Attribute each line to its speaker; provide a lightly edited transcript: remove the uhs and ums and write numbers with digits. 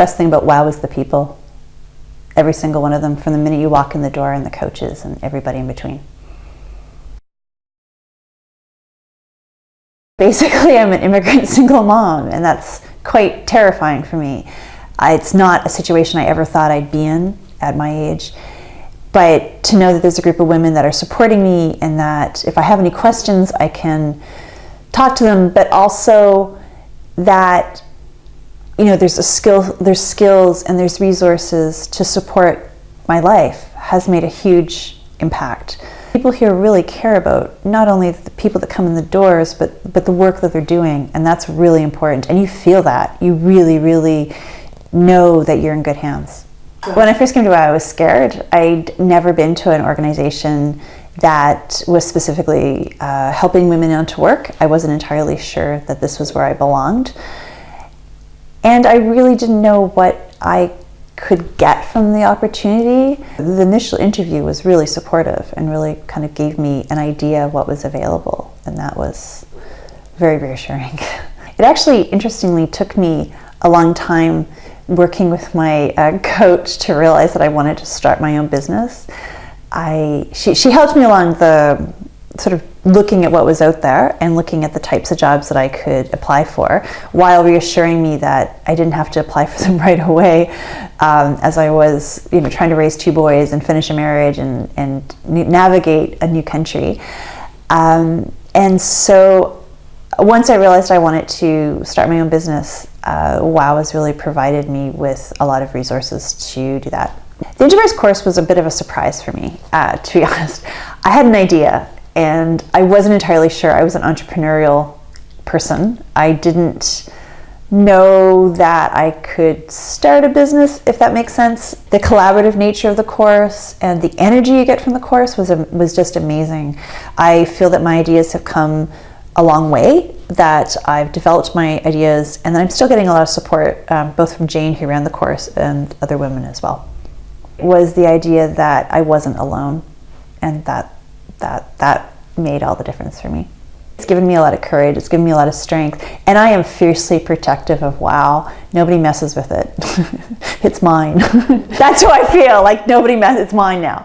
Speaker 1: Best thing about WOW is the people. Every single one of them, from the minute you walk in the door, and the coaches and everybody in between. Basically, I'm an immigrant single mom, and that's quite terrifying for me. It's not a situation I ever thought I'd be in at my age, but to know that there's a group of women that are supporting me, and that if I have any questions, I can talk to them, but also that, you know, there's skills and there's resources to support my life, has made a huge impact. People here really care about not only the people that come in the doors, but the work that they're doing, and that's really important. And you feel that. You really, really know that you're in good hands. When I first came to WOW, I was scared. I'd never been to an organization that was specifically helping women into work. I wasn't entirely sure that this was where I belonged. And I really didn't know what I could get from the opportunity. The initial interview was really supportive and really kind of gave me an idea of what was available, and that was very reassuring. It actually, interestingly, took me a long time working with my coach to realize that I wanted to start my own business. She helped me along the sort of looking at what was out there and looking at the types of jobs that I could apply for, while reassuring me that I didn't have to apply for them right away, as I was, you know, trying to raise 2 boys and finish a marriage and navigate a new country. And so once I realized I wanted to start my own business, WOW has really provided me with a lot of resources to do that. The Enterprise course was a bit of a surprise for me, to be honest. I had an idea, and I wasn't entirely sure I was an entrepreneurial person. I didn't know that I could start a business, if that makes sense. The collaborative nature of the course and the energy you get from the course was just amazing. I feel that my ideas have come a long way, that I've developed my ideas, and that I'm still getting a lot of support, both from Jane, who ran the course, and other women as well. It was the idea that I wasn't alone, and that made all the difference for me. It's given me a lot of courage, it's given me a lot of strength, and I am fiercely protective of WOW. Nobody messes with it. It's mine. That's how I feel, like nobody messes, it's mine now.